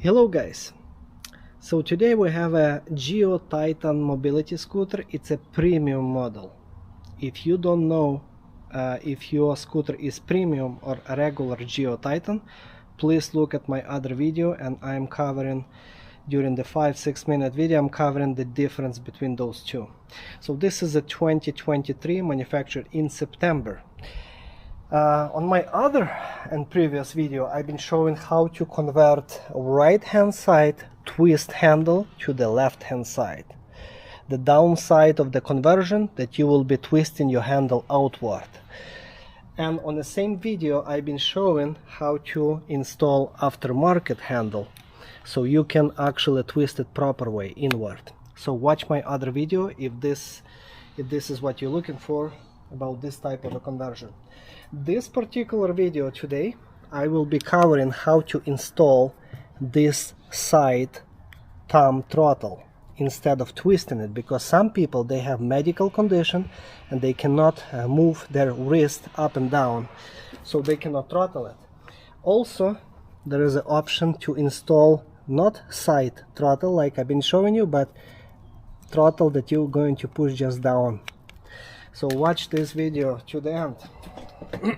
Hello guys, so today we have a Gio Titan mobility scooter. It's a premium model. If you don't know if your scooter is premium or a regular Gio Titan, please look at my other video, and I'm covering during the 5-6 minute video I'm covering the difference between those two. So this is a 2023, manufactured in September. On my other and previous video, I've been showing how to convert right hand side twist handle to the left hand side. The downside of the conversion, that you will be twisting your handle outward. And on the same video, I've been showing how to install aftermarket handle, so you can actually twist it proper way, inward. So watch my other video if this is what you're looking for about this type of a conversion. This particular video today, I will be covering how to install this side thumb throttle instead of twisting it, because some people, they have medical condition and they cannot move their wrist up and down, so they cannot throttle it. Also, there is an option to install not side throttle like I've been showing you, but throttle that you're going to push just down. So watch this video to the end.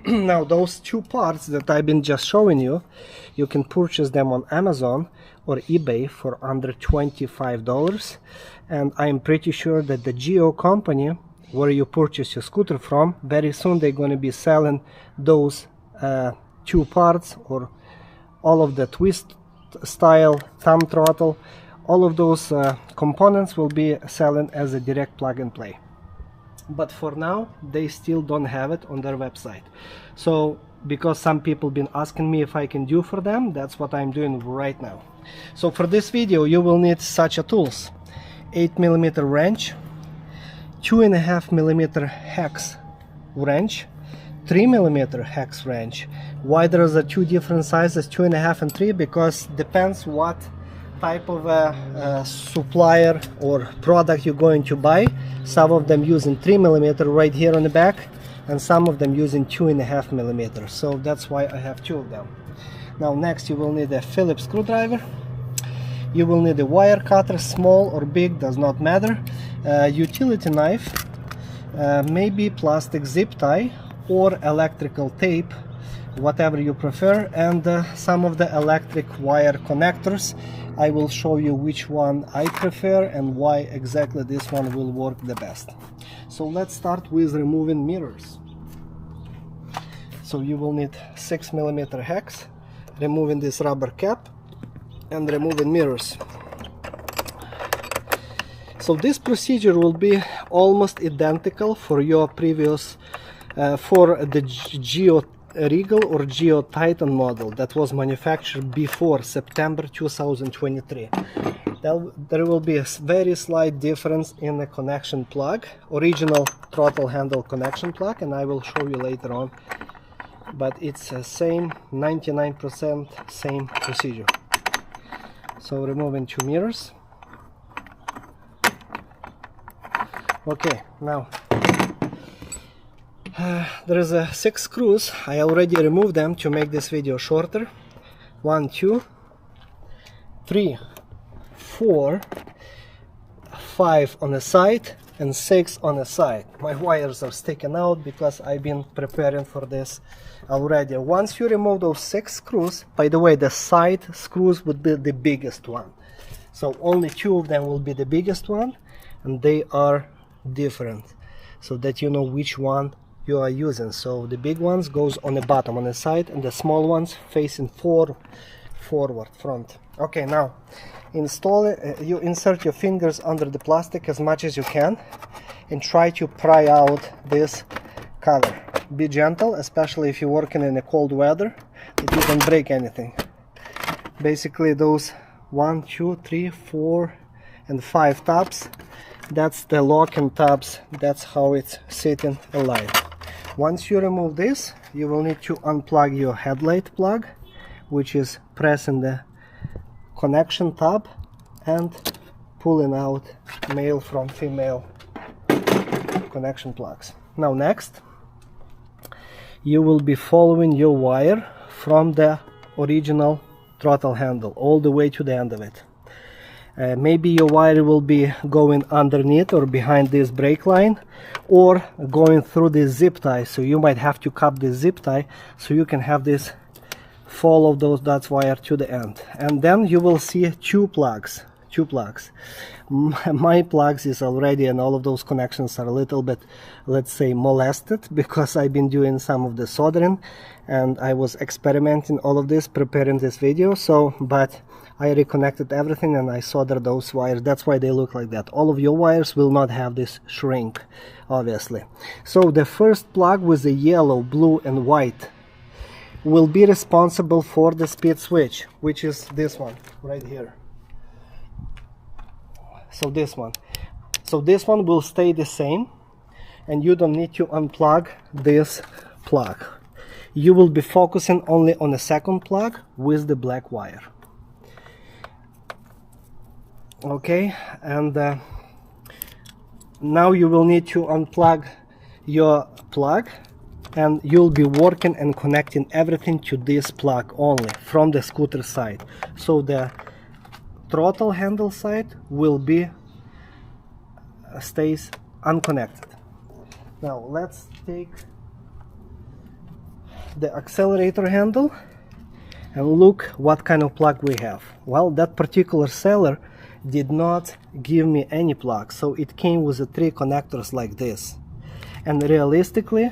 Now those two parts that I've been just showing you, you can purchase them on Amazon or eBay for under $25, and I'm pretty sure that the Gio company where you purchase your scooter from, very soon they're going to be selling those two parts, or all of the twist style thumb throttle, all of those components will be selling as a direct plug and play. But for now, they still don't have it on their website. So because some people been asking me if I can do for them, that's what I'm doing right now. So for this video, you will need such a tools: 8mm wrench, 2.5mm hex wrench, 3mm hex wrench. Why there is a two different sizes, 2.5 and 3? Because depends what type of a supplier or product you're going to buy. Some of them using 3mm right here on the back, and some of them using 2.5mm. So that's why I have two of them. Now next, you will need a Phillips screwdriver. You will need a wire cutter, small or big, does not matter. Utility knife, maybe plastic zip tie or electrical tape, whatever you prefer, and some of the electric wire connectors. I will show you which one I prefer and why exactly this one will work the best. So let's start with removing mirrors. So you will need 6mm hex, removing this rubber cap, and removing mirrors. So this procedure will be almost identical for your previous for the Gio Regal or Gio Titan model that was manufactured before September 2023. There will be a very slight difference in the connection plug, original throttle handle connection plug, and I will show you later on, but it's the same, 99% same procedure. So removing two mirrors. Okay, now there is 6 screws. I already removed them to make this video shorter. 1, 2, 3, 4, 5 on the side, and 6 on the side. My wires are sticking out because I've been preparing for this already. Once you remove those 6 screws, by the way, the side screws would be the biggest one. So only 2 of them will be the biggest one, and they are different, so that you know which one you are using. So the big ones goes on the bottom on the side, and the small ones facing forward front. Okay, now install it. You insert your fingers under the plastic as much as you can and try to pry out this cover. Be gentle, especially if you're working in a cold weather, that you don't break anything. Basically those 1, 2, 3, 4 and 5 tabs, that's the locking tabs. That's how it's sitting aligned. Once you remove this, you will need to unplug your headlight plug, which is pressing the connection tab and pulling out male from female connection plugs. Now next, you will be following your wire from the original throttle handle all the way to the end of it. Maybe your wire will be going underneath or behind this brake line, or going through this zip tie, so you might have to cut this zip tie so you can have this follow that wire to the end. And then you will see two plugs. My plugs is already, and all of those connections are a little bit, let's say, molested, because I've been doing some of the soldering and I was experimenting all of this preparing this video. So but I reconnected everything and I soldered those wires. That's why they look like that. All of your wires will not have this shrink, obviously. So the first plug with the yellow, blue and white will be responsible for the speed switch, which is this one right here. So this one will stay the same, and you don't need to unplug this plug. You will be focusing only on the second plug with the black wire. Okay, and now you will need to unplug your plug, and you'll be working and connecting everything to this plug only from the scooter side. So the throttle handle side will be stays unconnected. Now let's take the accelerator handle and look what kind of plug we have. Well, that particular seller did not give me any plug, so it came with the 3 connectors like this. And realistically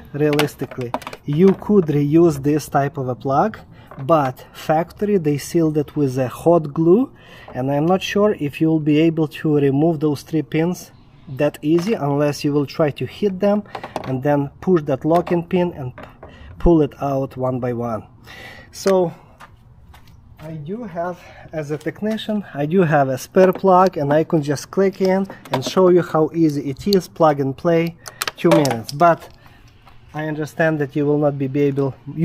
you could reuse this type of a plug, but factory they sealed it with a hot glue, and I'm not sure if you'll be able to remove those 3 pins that easy, unless you will try to hit them and then push that locking pin and pull it out one by one. So I do have, as a technician, I do have a spare plug, and I can just click in and show you how easy it is, plug and play, 2 minutes. But I understand that you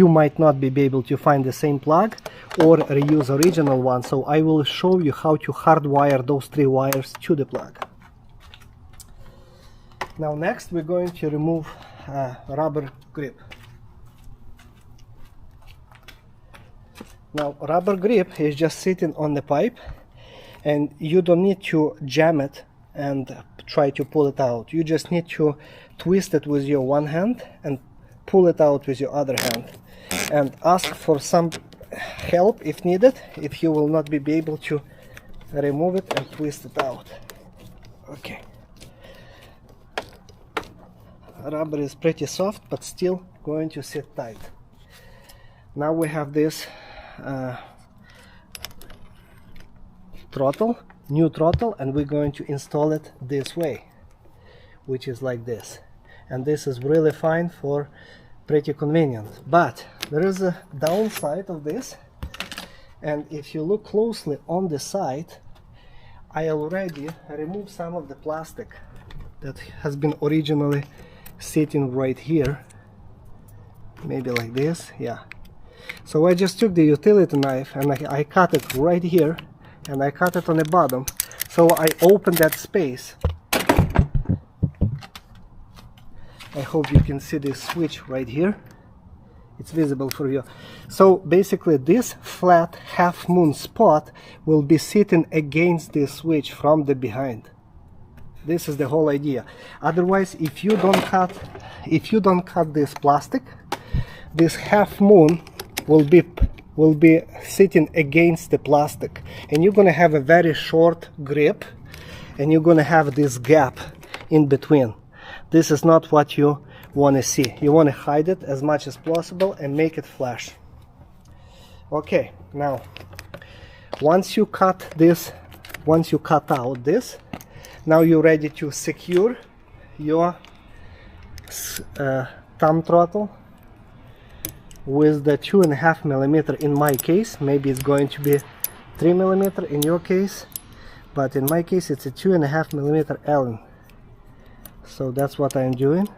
might not be able to find the same plug or reuse original one, so I will show you how to hardwire those 3 wires to the plug. Now next we're going to remove rubber grip. Now rubber grip is just sitting on the pipe, and you don't need to jam it and try to pull it out. You just need to twist it with your one hand and pull it out with your other hand, and ask for some help if needed, if you will not be able to remove it and twist it out. Okay. Rubber is pretty soft, but still going to sit tight. Now we have this throttle, new throttle, and we're going to install it this way, which is like this. And this is really fine, for pretty convenient. But there is a downside of this, and if you look closely on the side, I already removed some of the plastic that has been originally sitting right here, maybe like this. Yeah, so I just took the utility knife and I cut it right here, and I cut it on the bottom, so I opened that space. I hope you can see this switch right here, it's visible for you. So basically this flat half moon spot will be sitting against this switch from the behind. This is the whole idea. Otherwise, if you don't cut this plastic, this half moon will be sitting against the plastic, and you're gonna have a very short grip, and you're gonna have this gap in between. This is not what you want to see. You want to hide it as much as possible and make it flash. Okay, now once you cut out this, now you're ready to secure your thumb throttle with the 2.5 millimeter in my case. Maybe it's going to be 3 millimeter in your case, but in my case it's a 2.5 millimeter Allen. So that's what I'm doing.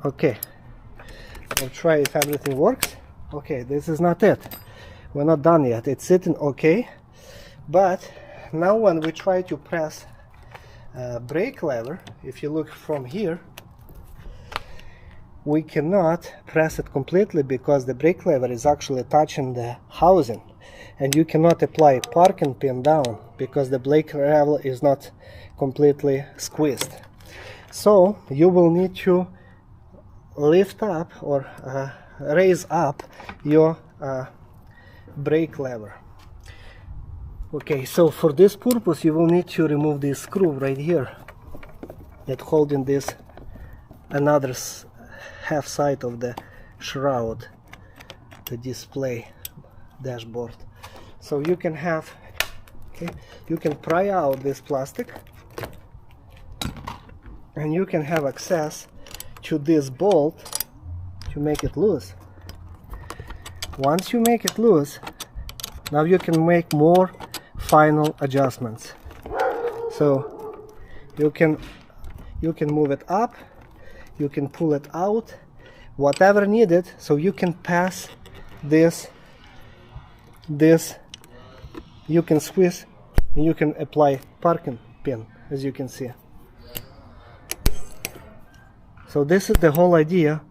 Okay, I'll try if everything works. Okay, this is not it. We're not done yet. It's sitting okay, but now when we try to press brake lever, if you look from here, we cannot press it completely because the brake lever is actually touching the housing, and you cannot apply parking pin down because the brake lever is not completely squeezed. So you will need to lift up or raise up your brake lever. Okay, so for this purpose you will need to remove this screw right here that holding this another half side of the shroud, the display dashboard. So you can have, okay, you can pry out this plastic and you can have access to this bolt to make it loose. Once you make it loose, now you can make more final adjustments. So you can move it up, you can pull it out, whatever needed, so you can pass this, you can squeeze and you can apply parking pin, as you can see. So this is the whole idea.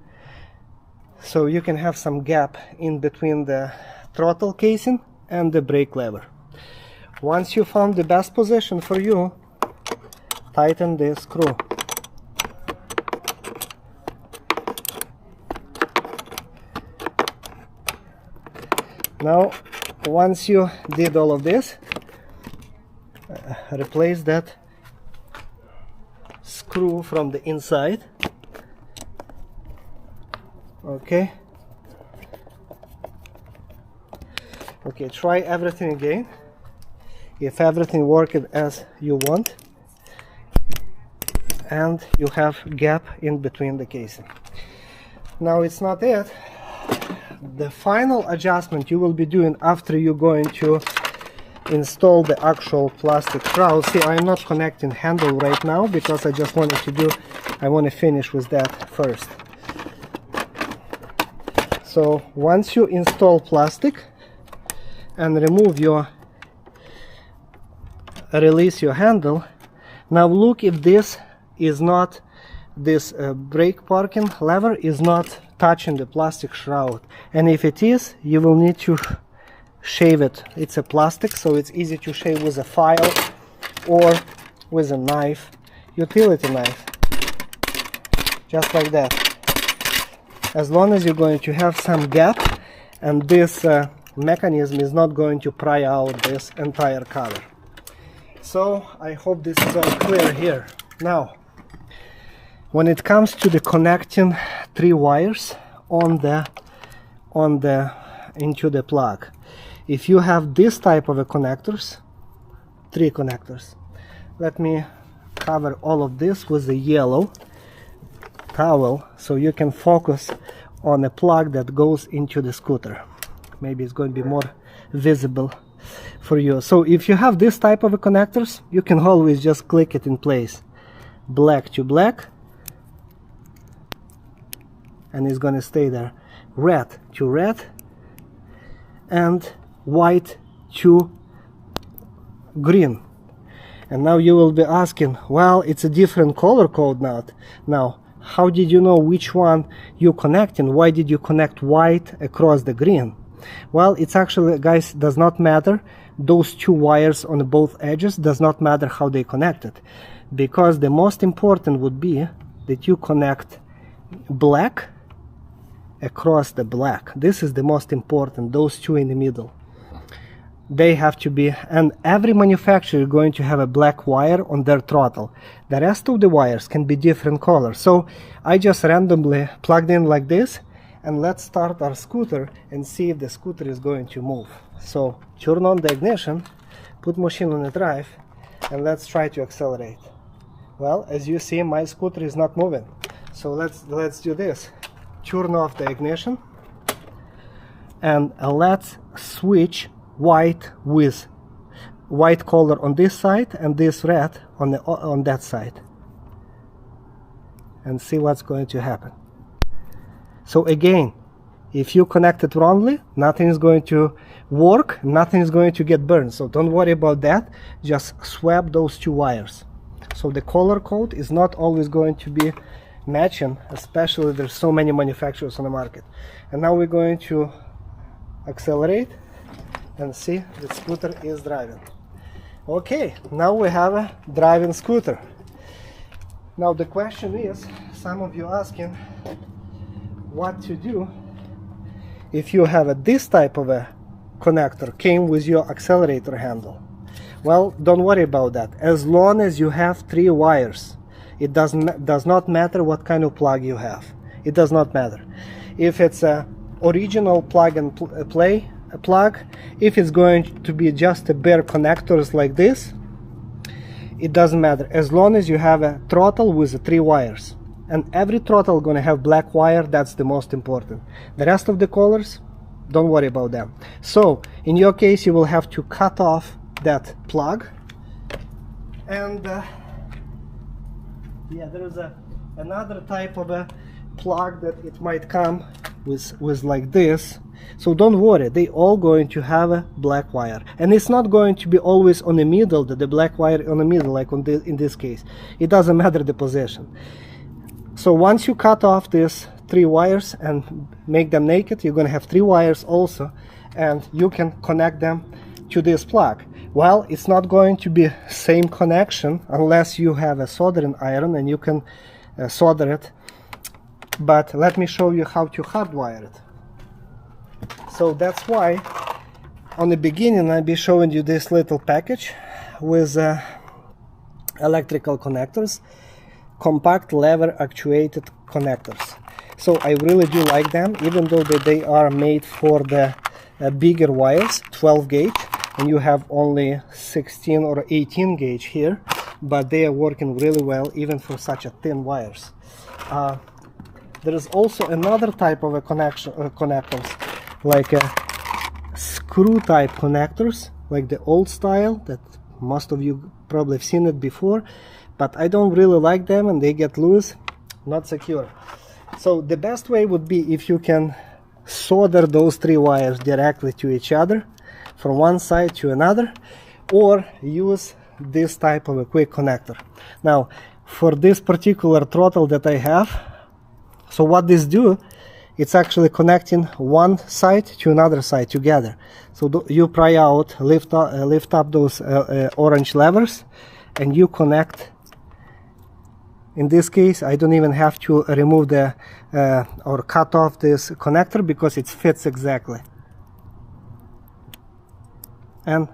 So you can have some gap in between the throttle casing and the brake lever. Once you found the best position for you, tighten the screw. Now, once you did all of this, replace that screw from the inside. Okay. Okay, try everything again. If everything worked as you want, and you have gap in between the casing. Now it's not it. The final adjustment you will be doing after you're going to install the actual plastic shroud. See, I'm not connecting handle right now because I just wanted to I want to finish with that first. So once you install plastic and release your handle, now look if this is not, this brake parking lever is not touching the plastic shroud, and if it is, you will need to shave it. It's a plastic, so it's easy to shave with a file or with a knife, utility knife, just like that. As long as you're going to have some gap and this mechanism is not going to pry out this entire cover. So I hope this is all clear here. Now, when it comes to the connecting 3 wires into the plug, if you have this type of connectors, 3 connectors, let me cover all of this with a yellow towel so you can focus on a plug that goes into the scooter. Maybe it's going to be more visible for you. So if you have this type of connectors, you can always just click it in place, black to black, and it's going to stay there, red to red, and white to green. And now you will be asking, well, it's a different color code now. How did you know which one you connecting? Why did you connect white across the green? Well, it's actually, guys, does not matter. Those 2 wires on both edges does not matter how they connected, because the most important would be that you connect black across the black. This is the most important, those 2 in the middle. They have to be, and every manufacturer is going to have a black wire on their throttle. The rest of the wires can be different colors. So I just randomly plugged in like this, and let's start our scooter and see if the scooter is going to move. So turn on the ignition, put machine on the drive, and let's try to accelerate. Well, as you see, my scooter is not moving. So let's do this. Turn off the ignition, and let's switch white with white color on this side and this red on that side, and see what's going to happen. So again, if you connect it wrongly, nothing is going to work, nothing is going to get burned. So don't worry about that, just swap those 2 wires. So the color code is not always going to be matching, especially there's so many manufacturers on the market. And now we're going to accelerate and see the scooter is driving. Okay, now we have a driving scooter. Now the question is, some of you asking what to do if you have this type of a connector came with your accelerator handle. Well, don't worry about that. As long as you have 3 wires, it does not matter what kind of plug you have. It does not matter. If it's a original plug and play plug, if it's going to be just a bare connectors like this, it doesn't matter. As long as you have a throttle with 3 wires. And every throttle gonna have black wire, that's the most important. The rest of the colors, don't worry about them. So in your case, you will have to cut off that plug, and yeah, there is another type of a plug that it might come with like this. So don't worry, they all going to have a black wire, and it's not going to be always on the middle, the black wire on the middle like in this case. It doesn't matter the position. So once you cut off these 3 wires and make them naked, you're going to have 3 wires also, and you can connect them to this plug. Well, it's not going to be same connection unless you have a soldering iron and you can solder it. But let me show you how to hardwire it. So that's why on the beginning I'll be showing you this little package with electrical connectors, compact lever actuated connectors. So I really do like them, even though they are made for the bigger wires, 12 gauge, and you have only 16 or 18 gauge here, but they are working really well even for such a thin wires. There is also another type of a connectors, like a screw type connectors, like the old style that most of you probably have seen it before, but I don't really like them, and they get loose, not secure. So the best way would be if you can solder those 3 wires directly to each other from one side to another, or use this type of a quick connector. Now for this particular throttle that I have, so what this do, it's actually connecting one side to another side together. So you pry out, lift up those orange levers, and you connect. In this case, I don't even have to remove the or cut off this connector because it fits exactly. And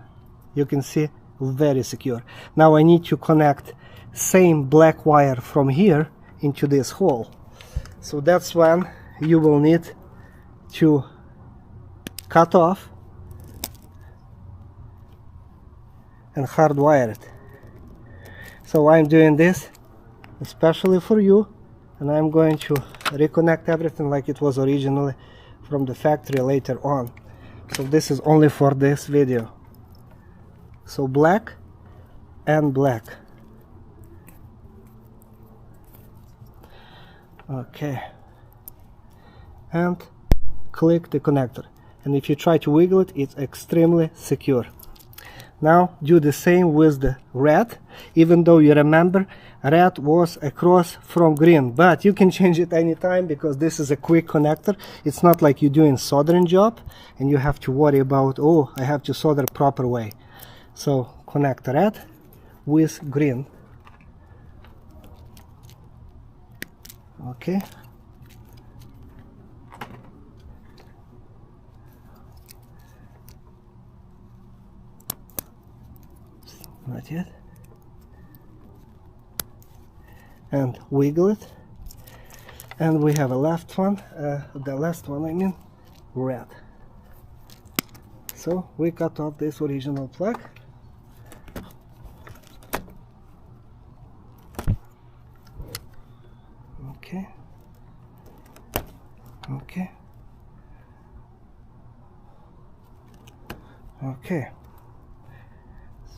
you can see, very secure. Now I need to connect same black wire from here into this hole. So that's when you will need to cut off and hardwire it. So I'm doing this especially for you, and I'm going to reconnect everything like it was originally from the factory later on. So this is only for this video. So black and black. Okay, and click the connector, and if you try to wiggle it, it's extremely secure. Now do the same with the red, even though you remember red was across from green, but you can change it anytime because this is a quick connector. It's not like you're doing soldering job and you have to worry about, oh, I have to solder proper way. So connect red with green. Okay. Not yet. And wiggle it. And we have a left one, the last one I mean, red. So we cut off this original plug. Okay. Okay. Okay.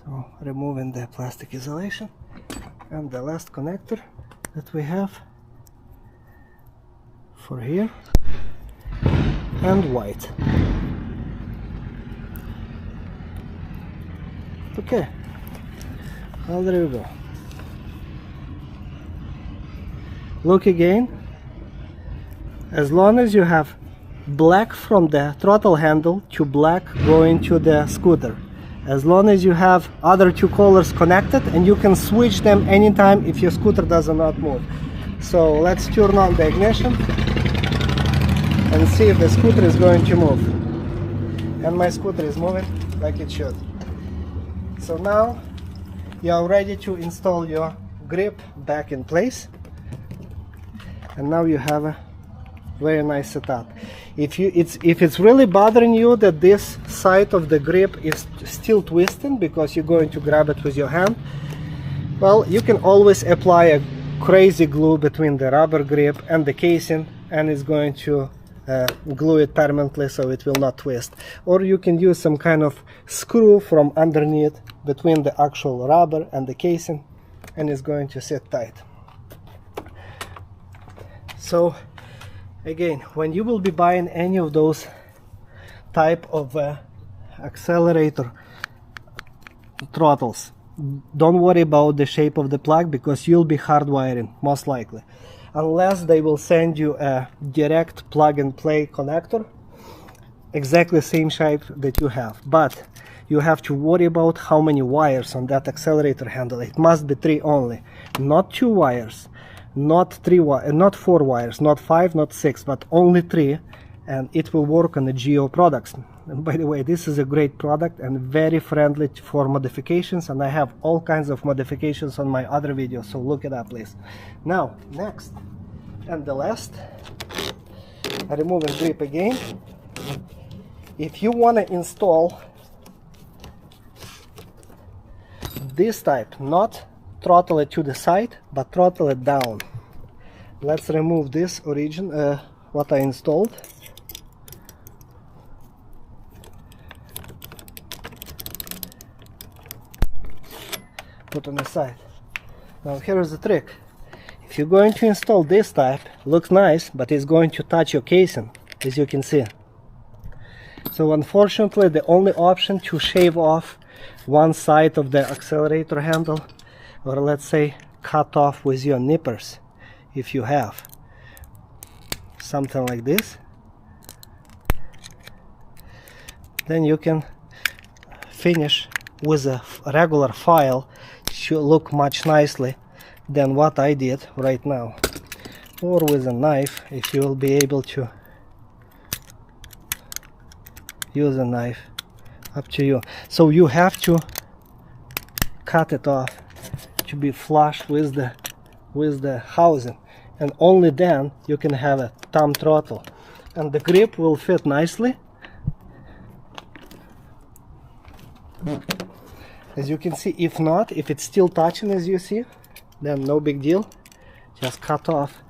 So removing the plastic isolation, and the last connector that we have for here, and white. Okay, well, there we go. Look again. As long as you have black from the throttle handle to black going to the scooter, as long as you have other two colors connected, and you can switch them anytime if your scooter does not move. So let's turn on the ignition and see if the scooter is going to move. And my scooter is moving like it should. So now you are ready to install your grip back in place, and now you have a very nice setup. If it's really bothering you that this side of the grip is still twisting because you're going to grab it with your hand, well, you can always apply a crazy glue between the rubber grip and the casing, and it's going to glue it permanently so it will not twist. Or you can use some kind of screw from underneath between the actual rubber and the casing, and it's going to sit tight. So again, when you will be buying any of those type of accelerator throttles, don't worry about the shape of the plug, because you'll be hardwiring most likely, unless they will send you a direct plug and play connector, exactly same shape that you have. But you have to worry about how many wires on that accelerator handle. It must be 3 only, not 2 wires, not 4 wires, not 5, not 6, but only 3, and it will work on the Gio products. And by the way, this is a great product and very friendly for modifications, and I have all kinds of modifications on my other videos, so look it up please. Now next and the last, I remove the grip again. If you want to install this type, not throttle it to the side, but throttle it down. Let's remove this what I installed. Put on the side. Now here is the trick. If you're going to install this type, looks nice, but it's going to touch your casing, as you can see. So unfortunately, the only option to shave off one side of the accelerator handle, or let's say cut off with your nippers, if you have something like this, then you can finish with a regular file. Should look much nicely than what I did right now, or with a knife if you will be able to use a knife, up to you. So you have to cut it off to be flush with the housing, and only then you can have a thumb throttle and the grip will fit nicely. As you can see, if not, if it's still touching as you see, then no big deal, just cut off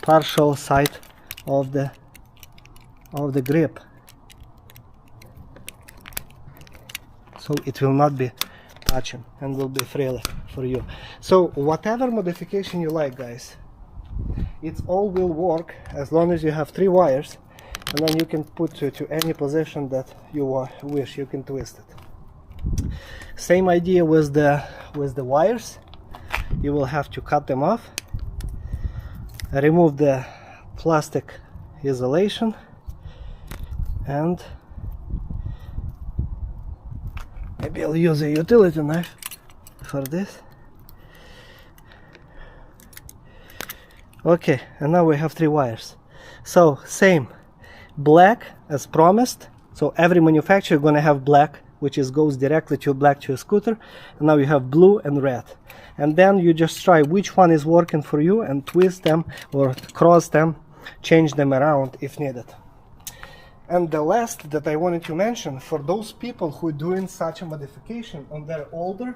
partial side of the grip, so it will not be touching and will be freely for you. So whatever modification you like, guys, it all will work as long as you have 3 wires, and then you can put to any position that you wish. You can twist it. Same idea with the wires. You will have to cut them off, remove the plastic isolation, and maybe I'll use a utility knife for this. Okay, and now we have 3 wires. So same, black as promised. So every manufacturer gonna have black, which goes directly to black to a scooter, and now you have blue and red. And then you just try which one is working for you and twist them or cross them, change them around if needed. And the last that I wanted to mention, for those people who are doing such a modification on their older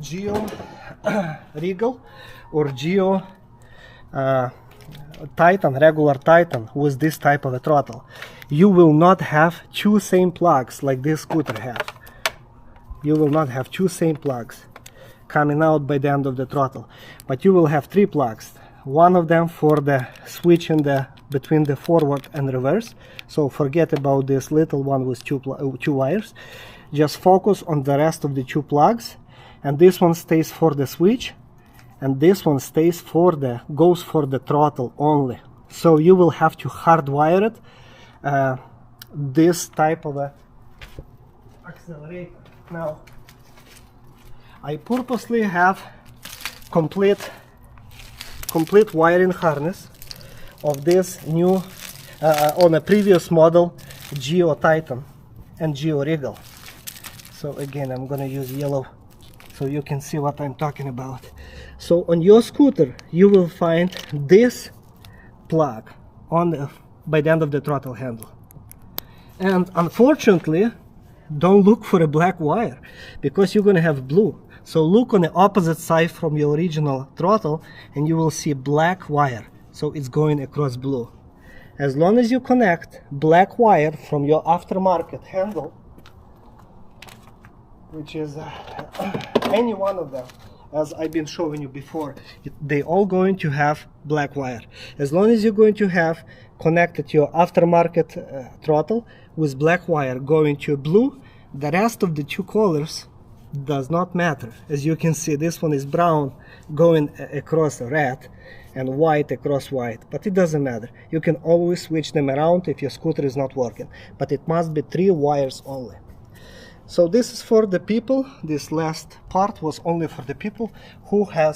Gio Regal or Gio Titan, regular Titan with this type of a throttle, you will not have 2 same plugs like this scooter have. You will not have 2 same plugs coming out by the end of the throttle, but you will have 3 plugs. One of them for the switching between the forward and reverse, so forget about this little one with 2 wires. Just focus on the rest of the 2 plugs, and this one stays for the switch, and this one goes for the throttle only. So you will have to hardwire it, this type of a accelerator. Now, I purposely have complete wiring harness of this new on a previous model Gio Titan and Gio Regal. So again, I'm gonna use yellow so you can see what I'm talking about. So on your scooter you will find this plug by the end of the throttle handle, and unfortunately don't look for a black wire because you're gonna have blue. So look on the opposite side from your original throttle and you will see black wire, so it's going across blue. As long as you connect black wire from your aftermarket handle, which is any one of them, as I've been showing you before, they all going to have black wire. As long as you're going to have connected your aftermarket throttle with black wire going to blue, the rest of the two colors does not matter. As you can see, this one is brown going across red and white across white, but it doesn't matter. You can always switch them around if your scooter is not working, but it must be 3 wires only. So this is for the people, this last part was only for the people who has